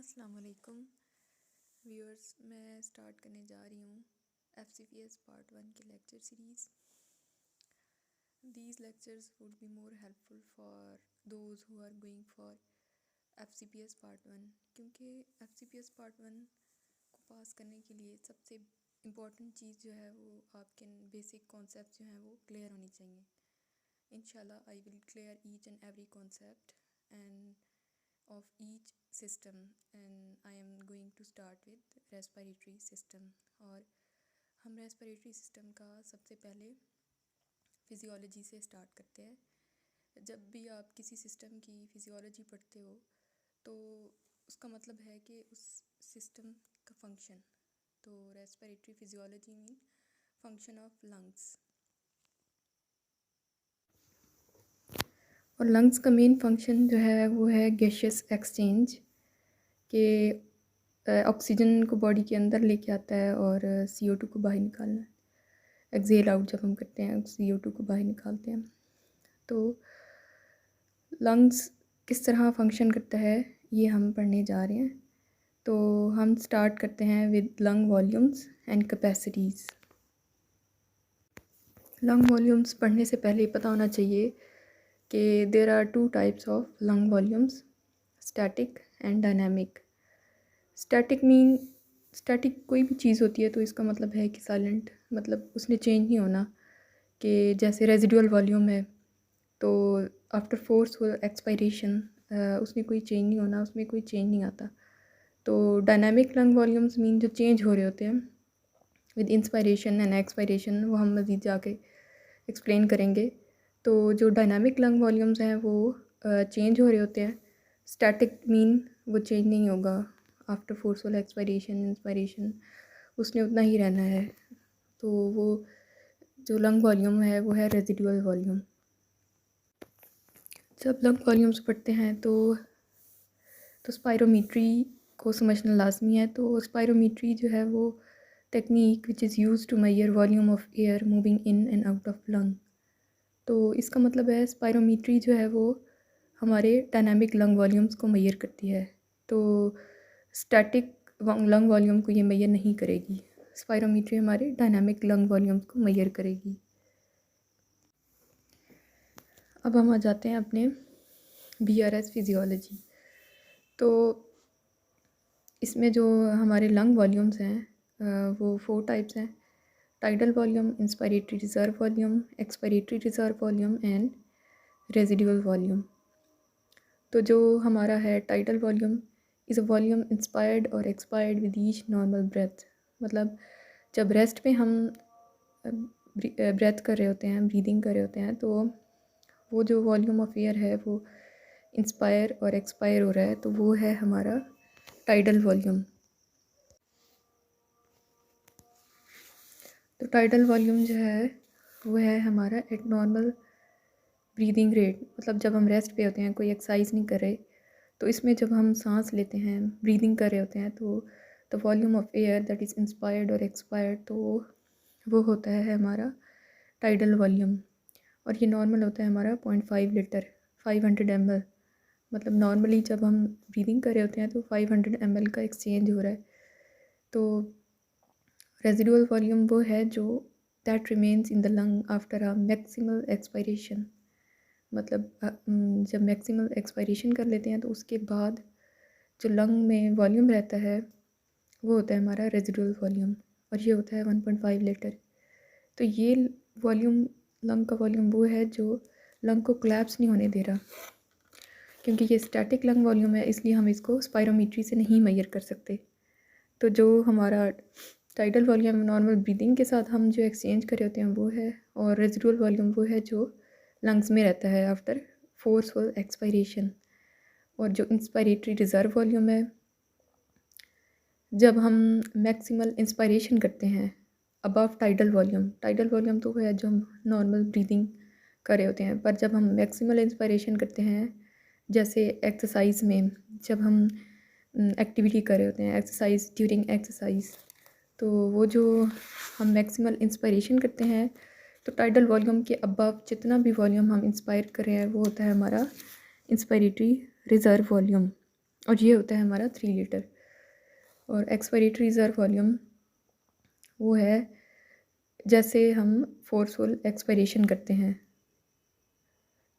अस्सलाम वालेकुम व्यूअर्स, मैं स्टार्ट करने जा रही हूँ FCPS पार्ट 1 की lecture series. These lectures would be more helpful for those who are going for FCPS part 1, क्योंकि FCPS पार्ट 1 को पास करने के लिए सबसे इम्पॉर्टेंट चीज़ जो है वो आपके बेसिक कॉन्सेप्ट जो हैं वो क्लियर होनी चाहिए। इंशाल्लाह I will clear each and every concept and of each system, and I am going to start with respiratory system। और हम respiratory system का सबसे पहले फिजियोलॉजी से स्टार्ट करते हैं। जब भी आप किसी सिस्टम की फिजियोलॉजी पढ़ते हो तो उसका मतलब है कि उस सिस्टम का फंक्शन। तो respiratory physiology mean function of lungs, और लंग्स का मेन फंक्शन जो है वो है गैशियस एक्सचेंज के ऑक्सीजन को बॉडी के अंदर लेके आता है और CO2 को बाहर निकालना है। एक्सेल आउट जब हम करते हैं CO2 को बाहर निकालते हैं। तो लंग्स किस तरह फंक्शन करता है ये हम पढ़ने जा रहे हैं। तो हम स्टार्ट करते हैं with lung volumes and capacities. Lung volumes पढ़ने से पहले पता होना चाहिए कि there are 2 types of lung volumes, static and dynamic. Static कोई भी चीज़ होती है तो इसका मतलब है कि साइलेंट, मतलब उसने चेंज नहीं होना। कि जैसे रेजिडुअल वॉल्यूम है तो आफ्टर फोर्सफुल एक्सपायरेशन उसमें कोई चेंज नहीं होना, उसमें कोई चेंज नहीं आता। तो डायनामिक लंग वॉल्यूम्स मीन जो चेंज हो रहे होते हैं विद इंस्पायरेशन एंड एक्सपायरेशन, वो हम मज़ीद जाके एक्सप्लेन करेंगे। तो जो डायनामिक लंग वॉल्यूम्स हैं वो चेंज हो रहे होते हैं। स्टैटिक मीन वो चेंज नहीं होगा आफ्टर फोर्सफुल एक्सपायरेशन इंस्पायरेशन, उसने उतना ही रहना है। तो वो जो लंग वॉल्यूम है वो है रेजिडुअल वॉल्यूम। जब लंग वॉल्यूम्स पढ़ते हैं तो स्पायरोमीट्री को समझना लाजमी है। तो स्पायरोमीट्री जो है वो technique which is used to measure volume of air moving in and out of lung. तो इसका मतलब है स्पायरोमीट्री जो है वो हमारे डायनामिक लंग वॉल्यूम्स को मेजर करती है। तो स्टैटिक लंग वॉल्यूम को ये मेजर नहीं करेगी, स्पायरोमीट्री हमारे डायनामिक लंग वॉल्यूम्स को मेजर करेगी। अब हम आ जाते हैं अपने BRS फिजियोलॉजी। तो इसमें जो हमारे लंग वॉल्यूम्स हैं वो 4 टाइप्स हैं: tidal volume, inspiratory reserve volume, expiratory reserve volume and residual volume. तो जो हमारा है tidal volume is a volume inspired और expired with each normal breath. मतलब जब रेस्ट में हम ब्रेथ कर रहे होते हैं, ब्रीदिंग कर रहे होते हैं, तो वो जो वॉल्यूम ऑफ एयर है वो इंस्पायर और एक्सपायर हो रहा है, तो वो है हमारा टाइडल वॉल्यूम। तो टाइडल वॉल्यूम जो है वो है हमारा एट नॉर्मल ब्रीदिंग रेट। मतलब जब हम रेस्ट पे होते हैं, कोई एक्सरसाइज नहीं कर रहे, तो इसमें जब हम सांस लेते हैं, ब्रीदिंग कर रहे होते हैं, तो the volume of air that is inspired और एक्सपायर्ड, तो वो होता है हमारा टाइडल वॉल्यूम। और ये नॉर्मल होता है हमारा 0.5 लीटर, 500 ml। मतलब नॉर्मली जब हम ब्रीदिंग कर रहे होते हैं तो 500 ml का एक्सचेंज हो रहा है। तो रेजिडुअल वॉल्यूम वो है जो that remains in the lung after a maximal expiration. मतलब जब मैक्सिमल एक्सपायरेशन कर लेते हैं तो उसके बाद जो लंग में वॉल्यूम रहता है वो होता है हमारा रेजिडुअल वॉल्यूम, और ये होता है 1.5 लीटर। तो ये वॉल्यूम, लंग का वॉल्यूम वो है जो लंग को कोलैप्स नहीं होने दे रहा। क्योंकि ये स्टैटिक लंग वॉल्यूम है इसलिए हम इसको स्पायरोमीट्री से नहीं मेजर कर सकते। तो जो हमारा टाइडल वॉल्यूम नॉर्मल ब्रीदिंग के साथ हम जो एक्सचेंज कर रहे होते हैं वो है, और रेजिडुअल वॉल्यूम वो है जो लंग्स में रहता है आफ्टर फोर्सफुल एक्सपायरेशन। और जो इंस्पायरेटरी रिजर्व वॉल्यूम है जब हम मैक्सिमल इंस्पायरेशन करते हैं अबव टाइडल वॉल्यूम तो है जो हम नॉर्मल ब्रीदिंग कर रहे होते हैं, पर जब हम मैक्सिमल इंस्पायरेशन करते हैं जैसे एक्सरसाइज में, जब हम एक्टिविटी कर रहे होते हैं, एक्सरसाइज ड्यूरिंग एक्सरसाइज, तो वो जो हम मैक्सिमल इंस्पायरेशन करते हैं तो टाइडल वॉल्यूम के अबव जितना भी वॉल्यूम हम इंस्पायर कर रहे हैं वो होता है हमारा इंस्पायरेटरी रिजर्व वॉल्यूम। और ये होता है हमारा 3 लीटर। और एक्सपायरेटरी रिज़र्व वॉल्यूम वो है जैसे हम फोर्सफुल एक्सपायरेशन करते हैं।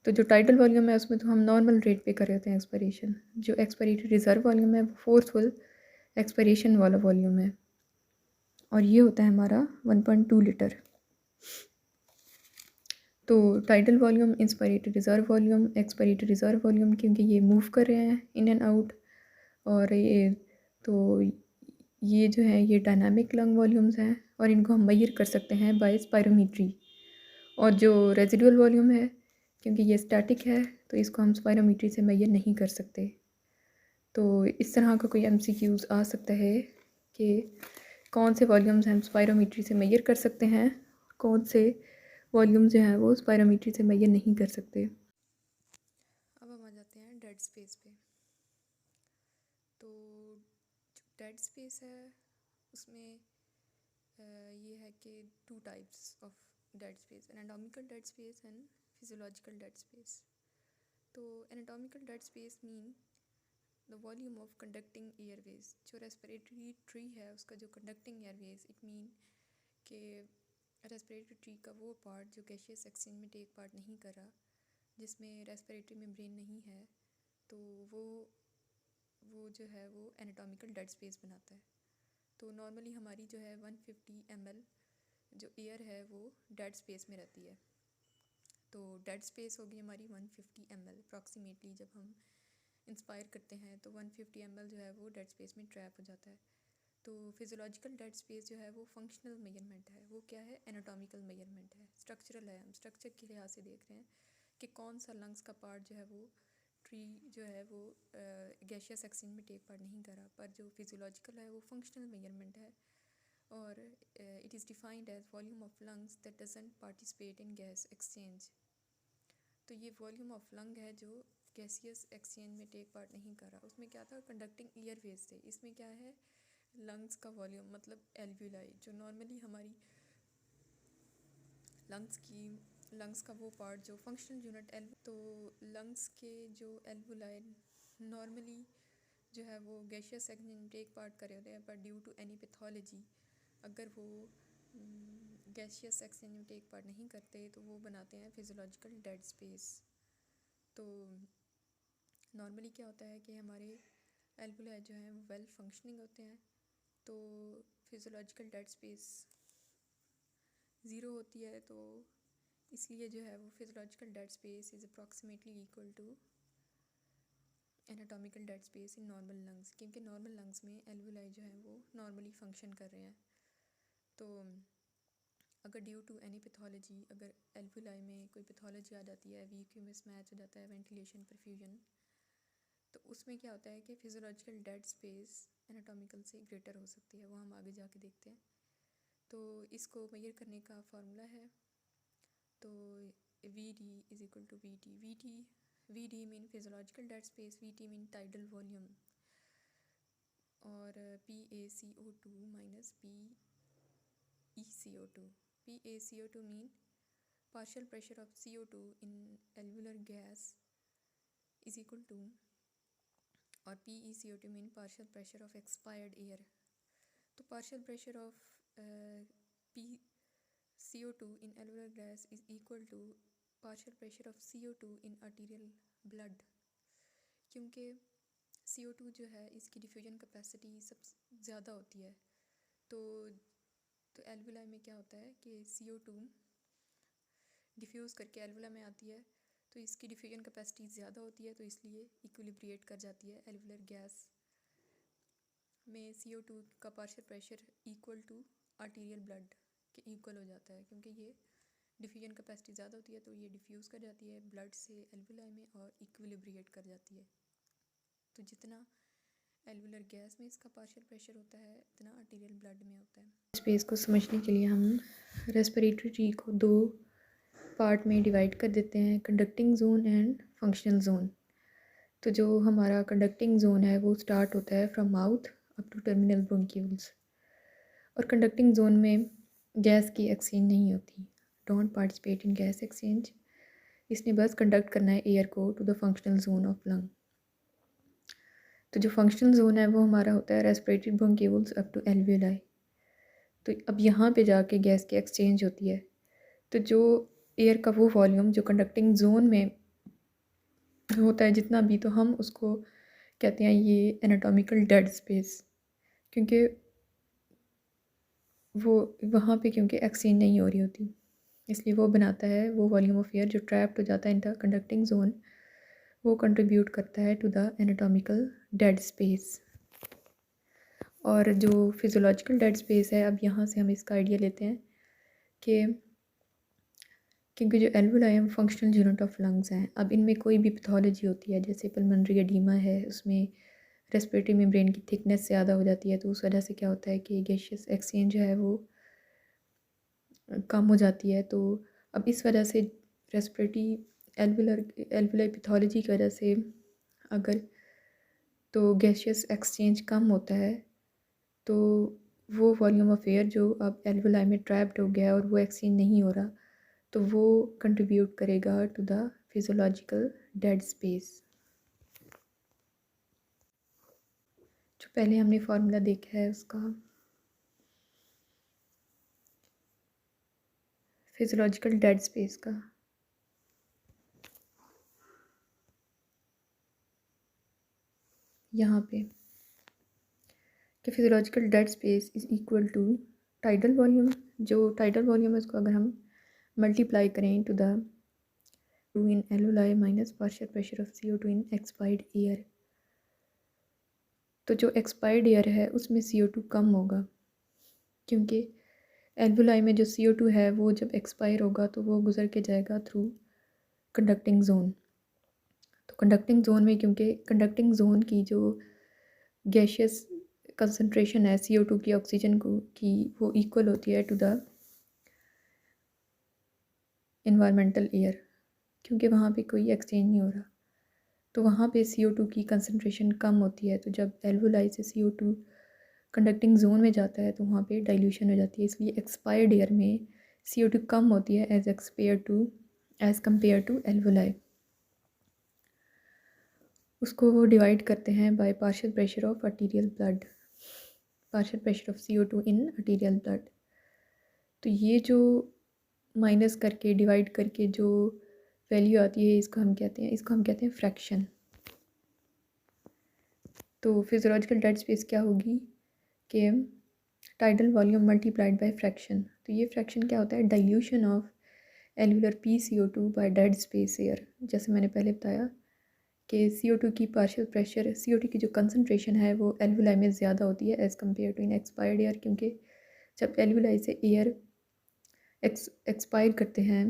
तो जो टाइडल वॉल्यूम है उसमें तो हम नॉर्मल रेट पे कर रहे होते हैं एक्सपायरेशन। जो एक्सपायरेटरी रिज़र्व वॉल्यूम है वो फोर्सफुल एक्सपायरेशन वाला वॉल्यूम है, और ये होता है हमारा 1.2 लीटर। तो tidal volume, inspiratory reserve volume, expiratory reserve volume, क्योंकि ये मूव कर रहे हैं इन एंड आउट, और ये जो है ये डायनामिक लंग वॉल्यूम्स हैं, और इनको हम मेजर कर सकते हैं बाय स्पायरोमीट्री। और जो रेजिडुअल वॉल्यूम है, क्योंकि ये स्टैटिक है तो इसको हम स्पायरोमीट्री से मेजर नहीं कर सकते। तो इस तरह का कोई MCQs आ सकता है कि कौन से वॉल्यूम्स हम स्पायरोमीट्री से मेजर कर सकते हैं, कौन से वॉल्यूम जो हैं वो स्पायरोमीट्री से मेजर नहीं कर सकते। अब हम आ जाते हैं डेड स्पेस पे। तो जो डेड स्पेस है उसमें ये है कि 2 types of dead space, anatomical dead space and physiological dead space. तो anatomical dead space mean the volume of conducting airways. जो रेस्पिरेटरी ट्री है उसका जो कंडक्टिंग एयरवेज, इट मीन कि रेस्पिरेटरी ट्री का वो पार्ट जो गैसियस एक्सचेंज में टेक पार्ट नहीं कर रहा, जिसमें रेस्पिरेटरी मेम्ब्रेन नहीं है, तो वो जो है वो एनाटॉमिकल डेड स्पेस बनाता है। तो नॉर्मली हमारी जो है 150 ml जो एयर है वो डेड स्पेस में रहती है। तो डेड स्पेस होगी हमारी 150 ml अप्रॉक्सीमेटली। जब हम इंस्पायर करते हैं तो 150 ml जो है वो डेड स्पेस में ट्रैप हो जाता है। तो फिजियोलॉजिकल डेड स्पेस जो है वो फंक्शनल मेजरमेंट है। वो क्या है? एनाटॉमिकल मेजरमेंट है, स्ट्रक्चरल है। हम स्ट्रक्चर के लिहाज से देख रहे हैं कि कौन सा लंग्स का पार्ट जो है वो ट्री जो है वो गैसियस एक्सचेंज में टेक पार्ट नहीं करा। पर जो फिजियोलॉजिकल है वो फंक्शनल मेजरमेंट है, और it is defined as volume of lungs that doesn't participate in gas exchange. तो ये वॉल्यूम ऑफ लंग है जो गैसियस एक्सचेंज में टेक पार्ट नहीं कर रहा। उसमें क्या था? कंडक्टिंग एयरवेज थे। इसमें क्या है? लंग्स का वॉल्यूम मतलब एल्वुलाई, जो नॉर्मली हमारी लंग्स का वो पार्ट जो फंक्शनल यूनिट तो लंग्स के जो एल्वुलाई नॉर्मली जो है वो गैसियस एक्सचेंज में टेक पार्ट कर रहे होते हैं, पर ड्यू टू एनी पैथोलॉजी अगर वो गैसियस एक्सचेंज में टेक पार्ट नहीं करते तो वो बनाते हैं फिजियोलॉजिकल डेड स्पेस। तो नॉर्मली क्या होता है कि हमारे एल्वुलाई जो हैं वो वेल फंक्शनिंग होते हैं, तो फिजियोलॉजिकल डेड स्पेस 0 होती है। तो इसलिए जो है वो physiological dead space is approximately equal to anatomical dead space in normal lungs, क्योंकि नॉर्मल लंग्स में एल्वुलाई जो हैं वो नॉर्मली फंक्शन कर रहे हैं। तो अगर ड्यू टू एनी पैथोलॉजी, अगर एल्वुलाई में कोई पैथोलॉजी आ जाती है, वीक्यू मिसमैच हो जाता है वेंटिलेशन परफ्यूजन, तो उसमें क्या होता है कि फिजियोलॉजिकल डेड स्पेस एनाटॉमिकल से ग्रेटर हो सकती है। वो हम आगे जाके देखते हैं। तो इसको मेजर करने का फार्मूला है, तो VD is equal to VD mean physiological dead space, VT mean tidal volume, और PaCO2 minus PeCO2। PaCO2 mean partial pressure of CO2 in alveolar gas is equal to, और PeCO2 mean partial pressure of expired air। तो partial pressure of PeCO2 in alveolar gas is equal to partial pressure of CO2 in arterial blood, क्योंकि CO2 जो है इसकी diffusion capacity सब ज़्यादा होती है। तो एल्वुलाई में क्या होता है कि CO2 डिफ्यूज़ करके एल्वुला में आती है, तो इसकी डिफ्यूजन कैपेसिटी ज़्यादा होती है, तो इसलिए इक्विलिब्रिएट कर जाती है एल्वुलर गैस में। CO2 का partial pressure equal to arterial blood के इक्वल हो जाता है, क्योंकि ये डिफ्यूजन कैपेसिटी ज़्यादा होती है, तो ये डिफ्यूज़ कर जाती है ब्लड से एल्वुलाई में और इक्विलिब्रिएट कर जाती है। तो जितना एल्वुलर गैस में इसका पार्शियल प्रेशर होता है उतना आर्टीरियल ब्लड में होता है। स्पेस को समझने के लिए हम रेस्पिरेटरी ट्री को 2 पार्ट में डिवाइड कर देते हैं, conducting zone and functional zone. तो जो हमारा कंडक्टिंग जोन है वो स्टार्ट होता है from mouth up to terminal bronchioles, और कंडक्टिंग जोन में गैस की एक्सचेंज नहीं होती, don't participate in gas exchange. इसने बस कंडक्ट करना है एयर को to the functional zone of lung. तो जो फंक्शनल जोन है वो हमारा होता है respiratory bronchioles up to alveoli. तो अब यहाँ पे जाके गैस की एक्सचेंज होती है। तो जो एयर का वो वॉल्यूम जो कंडक्टिंग जोन में होता है जितना भी, तो हम उसको कहते हैं ये एनाटॉमिकल डेड स्पेस, क्योंकि वो वहाँ पे क्योंकि एक्सचेंज नहीं हो रही होती, इसलिए वो बनाता है वो वॉल्यूम ऑफ एयर जो ट्रैप्ड हो जाता है इन द कंडक्टिंग जोन, वो कंट्रीब्यूट करता है to the anatomical dead space. और जो फिजियोलॉजिकल डेड स्पेस है, अब यहाँ से हम इसका आइडिया लेते हैं कि क्योंकि जो एल्वुलाई है फंक्शनल यूनिट ऑफ लंग्स हैं। अब इनमें कोई भी पैथोलॉजी होती है, जैसे पल्मोनरी एडीमा है, उसमें रेस्पिरेटरी मेम्ब्रेन की थिकनेस ज़्यादा हो जाती है, तो उस वजह से क्या होता है कि गैशियस एक्सचेंज जो है वो कम हो जाती है। तो अब इस वजह से रेस्पिरेटरी एल्वुलाई पैथोलॉजी की वजह से अगर तो गैशियस एक्सचेंज कम होता है, तो वो वॉल्यूम ऑफ एयर जो अब एल्वुलाई में ट्रैप्ड हो गया है और वो एक्सचेंज नहीं हो रहा, तो वो कंट्रीब्यूट करेगा to the physiological dead space. जो पहले हमने फार्मूला देखा है उसका, फिजियोलॉजिकल डेड स्पेस का, यहाँ पे कि physiological dead space is equal to tidal volume. जो टाइडल वॉल्यूम है उसको अगर हम मल्टीप्लाई करें to the two in alveoli minus partial pressure of CO2 in expired air, तो जो एक्सपायर्ड एयर है उसमें CO2 कम होगा, क्योंकि एल्वुलाई में जो CO2 है वो जब एक्सपायर होगा तो वो गुजर के जाएगा थ्रू कंडक्टिंग जोन। तो कंडक्टिंग जोन में क्योंकि कंडक्टिंग जोन की जो गैशियस कंसंट्रेशन है CO2 की ऑक्सीजन को की वो इक्वल होती है टू द इन्वायरमेंटल एयर, क्योंकि वहाँ पे कोई एक्सचेंज नहीं हो रहा, तो वहाँ पे CO2 की कंसंट्रेशन कम होती है। तो जब एल्वुलाई से CO2 कंडक्टिंग जोन में जाता है तो वहाँ पे डाइल्यूशन हो जाती है, इसलिए एक्सपायर्ड एयर में CO2 कम होती है एज़ कम्पेयर टू एल्वुलाई। उसको वो डिवाइड करते हैं by partial pressure of arterial blood, partial pressure of CO2 in arterial blood. तो ये जो माइनस करके डिवाइड करके जो वैल्यू आती है इसको हम कहते हैं फ्रैक्शन। तो फिजियोलॉजिकल डेड स्पेस क्या होगी कि tidal volume multiplied by fraction. तो ये फ्रैक्शन क्या होता है, dilution of alveolar PCO2 by dead space air. जैसे मैंने पहले बताया कि CO2 की पार्शियल प्रेशर, CO2 की जो कंसंट्रेशन है वो एल्वुलाई में ज़्यादा होती है as compare to in expired air, क्योंकि जब एल्वुलाई से एयर एक्सपायर करते हैं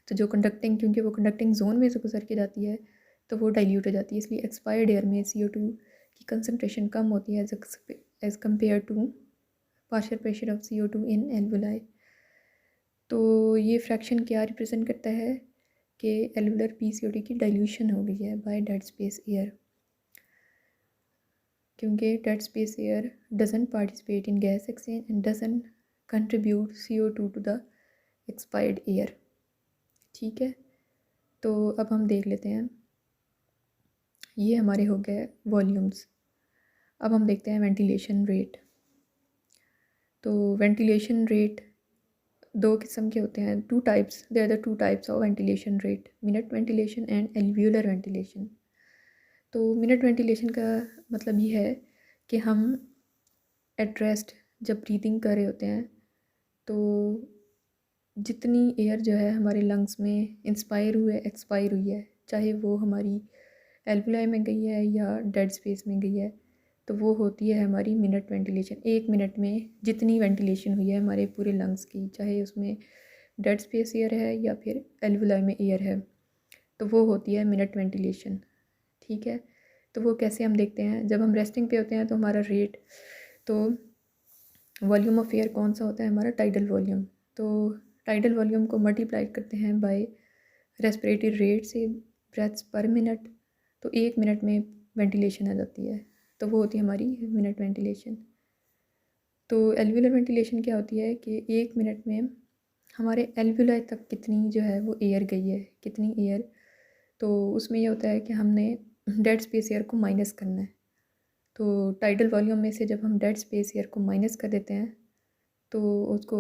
तो जो कंडक्टिंग, क्योंकि वो कंडक्टिंग जोन में से गुजर के जाती है तो वो डाइल्यूट हो जाती है, इसलिए एक्सपायर्ड एयर में CO2 की कंसंट्रेशन कम होती है as compare to partial pressure of CO2 in alveoli. तो ये फ्रैक्शन क्या रिप्रेजेंट करता है कि एल्वुलर PCO2 की डाइल्यूशन हो गई है बाय डेड स्पेस एयर, क्योंकि dead space air doesn't participate in gas exchange and doesn't contribute CO2 to the expired air. ठीक है, तो अब हम देख लेते हैं, ये हमारे हो गए वॉल्यूम्स। अब हम देखते हैं वेंटिलेशन रेट। तो वेंटिलेशन रेट दो किस्म के होते हैं, there are two types of ventilation rate, minute ventilation and alveolar ventilation. तो मिनट वेंटिलेशन का मतलब ये है कि हम एट रेस्ट जब ब्रीदिंग कर रहे होते हैं तो जितनी एयर जो है हमारे लंग्स में एक्सपायर हुई है, चाहे वो हमारी एल्वुलाई में गई है या डेड स्पेस में गई है, तो वो होती है हमारी मिनट वेंटिलेशन। 1 मिनट में जितनी वेंटिलेशन हुई है हमारे पूरे लंग्स की, चाहे उसमें डेड स्पेस एयर है या फिर एल्वुलाई में एयर है, तो वो होती है मिनट वेंटिलेशन। ठीक है, तो वो कैसे हम देखते हैं, जब हम रेस्टिंग पे होते हैं तो हमारा रेट, तो वॉल्यूम ऑफ एयर कौन सा होता है हमारा, टाइडल वॉल्यूम। तो टाइडल वॉल्यूम को मल्टीप्लाई करते हैं बाय रेस्पिरेटरी रेट से, ब्रेथ्स पर मिनट, तो 1 मिनट में वेंटिलेशन आ जाती है, तो वो होती है हमारी मिनट वेंटिलेशन। तो एल्वुलर वेंटिलेशन क्या होती है कि 1 मिनट में हमारे एल्वुलाई तक कितनी जो है वो एयर गई है, कितनी एयर, तो उसमें ये होता है कि हमने डेड स्पेस एयर को माइनस करना है। तो टाइडल वॉल्यूम में से जब हम डेड स्पेस एयर को माइनस कर देते हैं तो उसको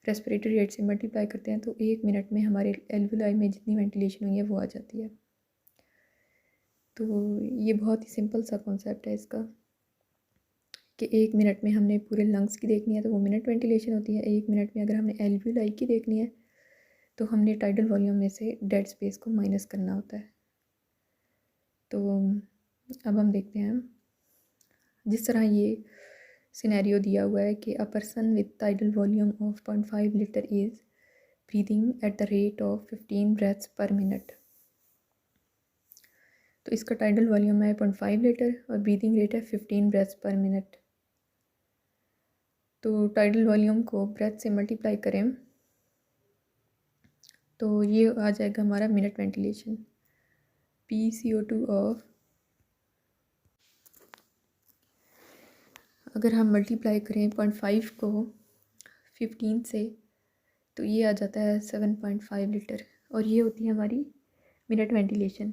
रेस्पिरेटरी रेट से मल्टीप्लाई करते हैं तो 1 मिनट में हमारे एल्वुलाई में जितनी वेंटिलेशन हुई है वो आ जाती है। तो ये बहुत ही सिंपल सा कॉन्सेप्ट है इसका कि 1 मिनट में हमने पूरे लंग्स की देखनी है तो वो मिनट वेंटिलेशन होती है। 1 मिनट में अगर हमने एल्वुलाई की देखनी है तो हमने टाइडल वॉल्यूम में से डेड स्पेस को माइनस करना होता है। तो अब हम देखते हैं जिस तरह ये सिनेरियो दिया हुआ है कि a person with tidal volume of 0.5 litre is breathing at the rate of 15 breaths पर मिनट। तो इसका टाइडल वॉल्यूम है 0.5 लीटर और ब्रीदिंग रेट है 15 ब्रेथ्स पर मिनट। तो टाइडल वॉल्यूम को ब्रेथ से मल्टीप्लाई करें तो ये आ जाएगा हमारा मिनट वेंटिलेशन PCO2 ऑफ, अगर हम मल्टीप्लाई करें 0.5 को 15 से तो ये आ जाता है 7.5 लीटर और ये होती है हमारी मिनट वेंटिलेशन।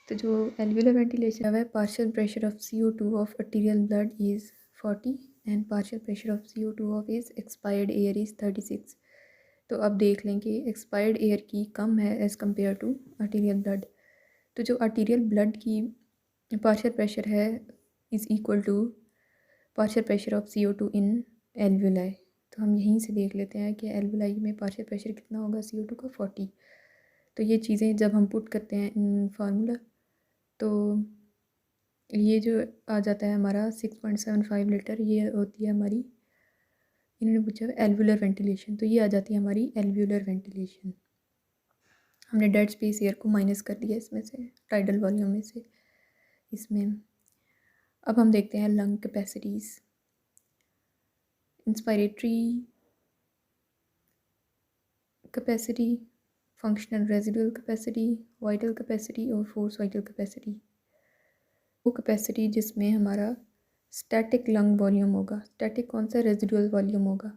तो जो एल्वुलर वेंटिलेशन है partial pressure of CO2 of arterial blood is 40 and partial pressure of CO2 of is expired air is 36। तो अब देख लें कि एक्सपायर्ड एयर की कम है as compare to arterial blood. तो जो आर्टेरियल ब्लड की पार्शियल प्रेशर है is equal to partial pressure of CO2 in alveoli. तो हम यहीं से देख लेते हैं कि एल्वुलाई में पार्शियल प्रेशर कितना होगा CO2 का 40। तो ये चीज़ें जब हम पुट करते हैं इन फार्मूला तो ये जो आ जाता है हमारा 6.75 लीटर, ये होती है हमारी, इन्होंने पूछा एल्वुलर वेंटिलेशन, तो ये आ जाती है हमारी एल्वुलर वेंटिलेशन। हमने डेड स्पेस एयर को माइनस कर दिया इसमें से, टाइडल वॉल्यूम में से इसमें। अब हम देखते हैं lung capacities. Inspiratory capacity, functional residual capacity, vital capacity और फोर्स वाइटल कैपेसिटी। वो कैपेसिटी जिसमें हमारा स्टैटिक लंग वॉल्यूम होगा, स्टैटिक कौन सा, रेजिडुअल वॉल्यूम होगा,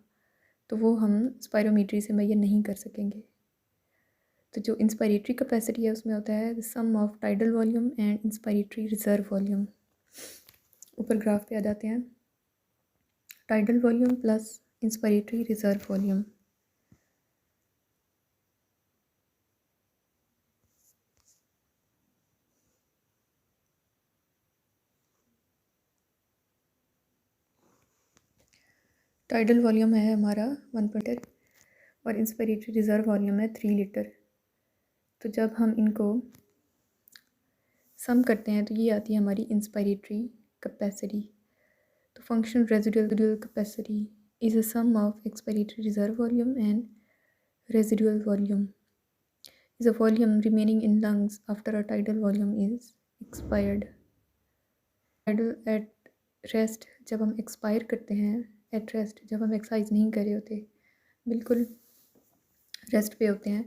तो वो हम स्पायरोमीट्री से मेजर नहीं कर सकेंगे। तो जो इंस्पायरेटरी कैपेसिटी है उसमें होता है the sum of tidal volume and inspiratory reserve volume. ऊपर ग्राफ पे आ जाते हैं, tidal volume plus inspiratory reserve volume. Tidal volume है हमारा 1 लीटर और इंस्पायरेटरी रिजर्व वॉल्यूम है 3 लीटर। तो जब हम इनको सम करते हैं तो ये आती है हमारी इंस्पायरेटरी कैपेसिटी। तो functional residual capacity is a sum of expiratory reserve volume and residual volume is a volume remaining in lungs after a tidal volume is expired. Tidal at rest, जब हम एक्सपायर करते हैं, eight rest जब हम exercise नहीं कर रहे होते, बिल्कुल रेस्ट पे होते हैं,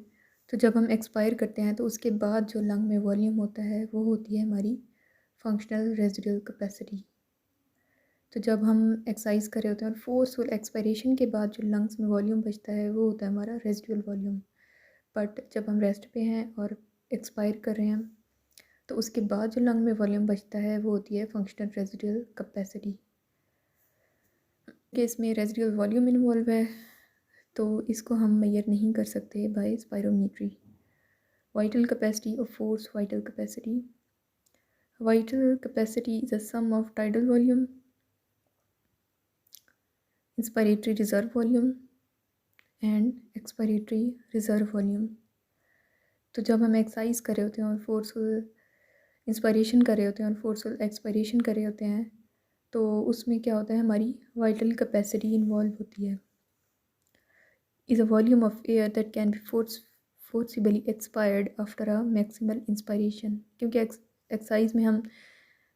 तो जब हम एक्सपायर करते हैं तो उसके बाद जो लंग में वॉल्यूम होता है वो होती है हमारी फंक्शनल रेजिडुअल कैपेसिटी। तो जब हम एक्सरसाइज कर रहे होते हैं और फोर्सफुल एक्सपायरेशन के बाद जो लंग्स में वॉल्यूम बचता है वो होता है हमारा रेजिडुअल वॉल्यूम। बट जब हम रेस्ट पे हैं और एक्सपायर कर रहे हैं तो उसके बाद जो लंग में वॉल्यूम बचता है वो होती है फंक्शनल रेजिडुअल कैपेसिटी। कि इसमें रेजिडुअल वॉल्यूम इन्वॉल्व है तो इसको हम मेजर नहीं कर सकते बाय स्पायरोमीट्री। वाइटल कैपेसिटी और force vital capacity. Vital capacity is a sum of tidal volume, inspiratory reserve volume and expiratory reserve volume. तो जब हम एक्सरसाइज कर रहे होते हैं और फोर्सफुल इंस्पायरेशन कर रहे होते हैं और फोर्सफुल एक्सपायरेशन कर रहे होते हैं तो उसमें क्या होता है, हमारी वाइटल कैपेसिटी इन्वॉल्व होती है। Is a volume of air that can be forcibly expired after a maximal inspiration. क्योंकि एक्सरसाइज में हम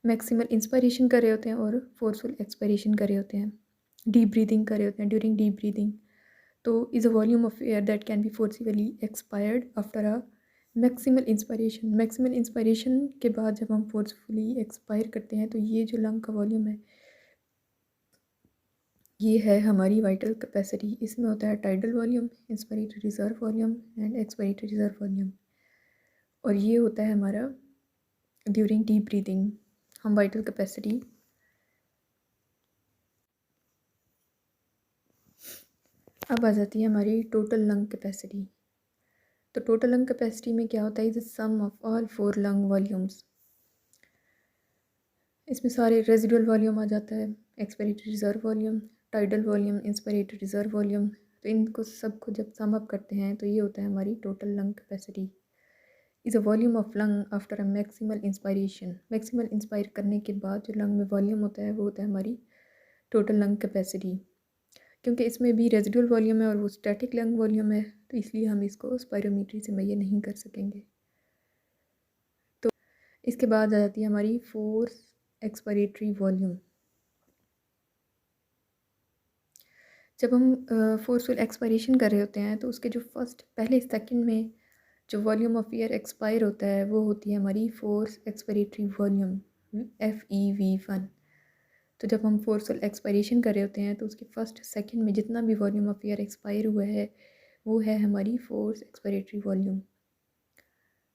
मैक्सिमल इंस्पायरेशन कर रहे होते हैं और फोर्सफुल एक्सपायरेशन कर रहे होते हैं, डीप ब्रीदिंग कर रहे होते हैं ड्यूरिंग डीप ब्रीदिंग। तो is a volume of air that can be forcibly expired after a maximal inspiration. Maximal inspiration के बाद जब हम फोर्सफुली एक्सपायर करते हैं तो ये जो लंग का वॉल्यूम है ये है हमारी वाइटल कैपेसिटी। इसमें होता है tidal volume, inspiratory reserve volume and expiratory reserve volume, और ये होता है हमारा ड्यूरिंग डीप ब्रीदिंग हम वाइटल कैपेसिटी अब आ जाती है हमारी टोटल लंग कैपेसिटी। तो टोटल लंग कैपेसिटी में क्या होता है, is the sum of all 4 lung volumes. इसमें सारे रेजिडुअल वॉल्यूम आ जाता है, expiratory reserve volume, tidal volume, inspiratory reserve volume. तो इनको सबको जब सम अप करते हैं तो ये होता है हमारी total lung capacity. Is a volume of lung after a maximal inspiration. Maximal inspire करने के बाद जो लंग में वॉल्यूम होता है वो होता है हमारी टोटल लंग कैपेसिटी। क्योंकि इसमें भी रेजिडुअल वॉल्यूम है और वो स्टैटिक लंग वॉल्यूम है, तो इसलिए हम इसको स्पायरोमीट्री से मेजर नहीं कर सकेंगे। तो इसके बाद आ जाती है हमारी फोर्स एक्सपायरेटरी वॉल्यूम। जब हम फोर्सफुल एक्सपायरेशन कर रहे होते हैं तो उसके जो फर्स्ट पहले सेकंड में जो वॉल्यूम ऑफ एयर एक्सपायर होता है वो होती है हमारी फोर्स एक्सपायरेटरी वॉल्यूम, FeV1। तो जब हम फोर्सफुल एक्सपायरेशन कर रहे होते हैं तो उसके फर्स्ट सेकंड में जितना भी वॉल्यूम ऑफ एयर एक्सपायर हुआ है वो है हमारी फोर्स एक्सपायरेटरी वॉल्यूम।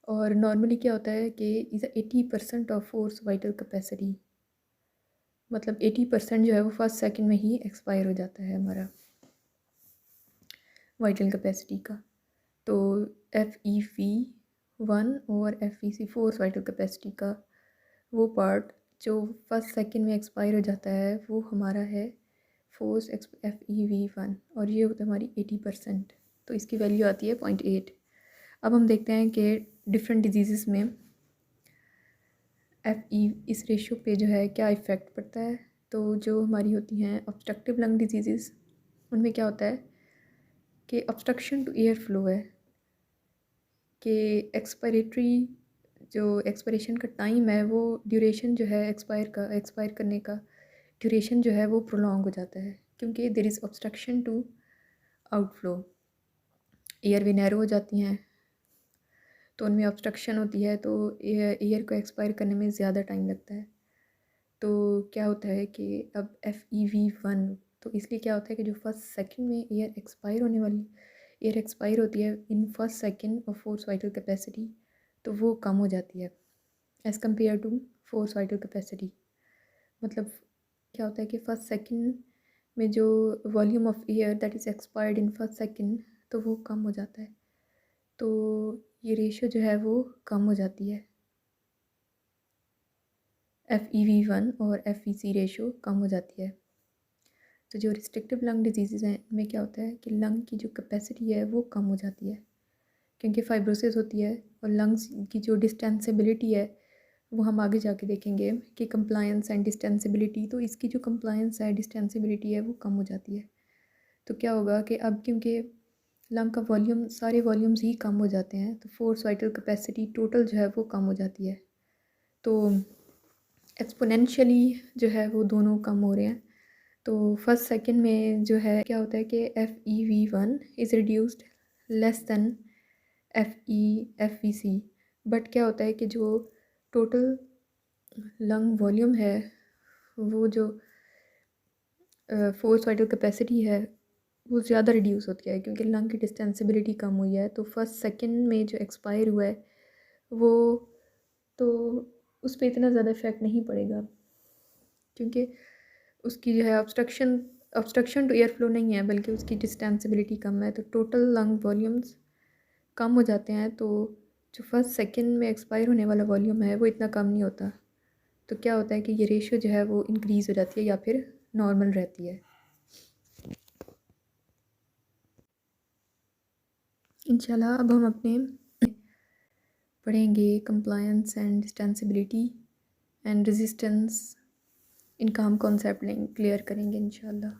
और नॉर्मली क्या होता है कि is 80% of force vital capacity, मतलब 80% जो है वो फर्स्ट सेकंड में ही एक्सपायर हो जाता है हमारा वाइटल कैपेसिटी का। तो FeV1 और FeC फोर्स वाइटल कैपेसिटी का वो पार्ट जो फर्स्ट सेकंड में एक्सपायर हो जाता है वो हमारा है फोर्स FeV1, और ये होता है हमारी 80%। तो इसकी वैल्यू आती है 0.8। अब हम देखते हैं कि डिफरेंट डिजीज़ में FE इस रेशो पे जो है क्या इफ़ेक्ट पड़ता है। तो जो हमारी होती हैं ऑब्स्ट्रक्टिव लंग डिजीज़, उनमें क्या होता है कि ऑब्स्ट्रक्शन टू एयर फ्लो है कि एक्सपायरेटरी जो एक्सपायरेशन का टाइम है वो ड्यूरेशन जो है एक्सपायर करने का ड्यूरेशन जो है वो प्रोलॉन्ग हो जाता है, क्योंकि there is obstruction to outflow. Airway narrow हो जाती हैं तो उनमें ऑब्स्ट्रक्शन होती है, तो एयर को एक्सपायर करने में ज़्यादा टाइम लगता है। तो क्या होता है कि अब FeV1, तो इसलिए क्या होता है कि जो फर्स्ट सेकंड में एयर एक्सपायर होती है in first second of force vital capacity, तो वो कम हो जाती है as compare to force vital capacity. मतलब क्या होता है कि फर्स्ट सेकंड में जो volume of air that is expired in first second तो वो कम हो जाता है, तो ये रेशो जो है वो कम हो जाती है। FeV1 और FeC रेशो कम हो जाती है। तो जो रिस्ट्रिक्टिव लंग डिजीज़ हैं इनमें क्या होता है कि लंग की जो कैपेसिटी है वो कम हो जाती है, क्योंकि फाइब्रोसिस होती है। और लंग्स की जो डिस्टेंसिबिलिटी है वो हम आगे जाके देखेंगे कि कंप्लायंस एंड डिस्टेंसिबिलिटी, तो इसकी जो कंप्लायंस है डिस्टेंसिबिलिटी है वो कम हो जाती है। तो क्या होगा कि अब क्योंकि लंग का वॉल्यूम सारे वॉल्यूम्स ही कम हो जाते हैं तो फोर्स वाइटल कैपेसिटी टोटल जो है वो कम हो जाती है। तो एक्सपोनेंशियली जो है वो दोनों कम हो रहे हैं। तो फर्स्ट सेकंड में जो है क्या होता है कि FeV1 is reduced less than FeC, but क्या होता है कि जो टोटल लंग वॉल्यूम है वो जो फोर्स वाइटल कैपेसिटी है वो ज़्यादा रिड्यूस होती है, क्योंकि लंग की डिस्टेंसिबिलिटी कम हुई है। तो फर्स्ट सेकंड में जो एक्सपायर हुआ है वो तो उस पर इतना ज़्यादा इफेक्ट नहीं पड़ेगा, क्योंकि उसकी जो है ऑब्स्ट्रक्शन टू एयर फ्लो नहीं है बल्कि उसकी डिस्टेंसिबिलिटी कम है। तो टोटल लंग वॉल्यूम्स कम हो जाते हैं, तो जो फर्स्ट सेकंड में एक्सपायर होने वाला वॉल्यूम है वो इतना कम नहीं होता। तो क्या होता है कि ये रेशियो जो है वो इंक्रीज़ हो जाती है या फिर नॉर्मल रहती है। इंशाल्लाह अब हम अपने पढ़ेंगे कंप्लायंस एंड डिस्टेंसिबिलिटी एंड रेजिस्टेंस, इनका हम कॉन्सेप्ट क्लियर करेंगे इंशाल्लाह।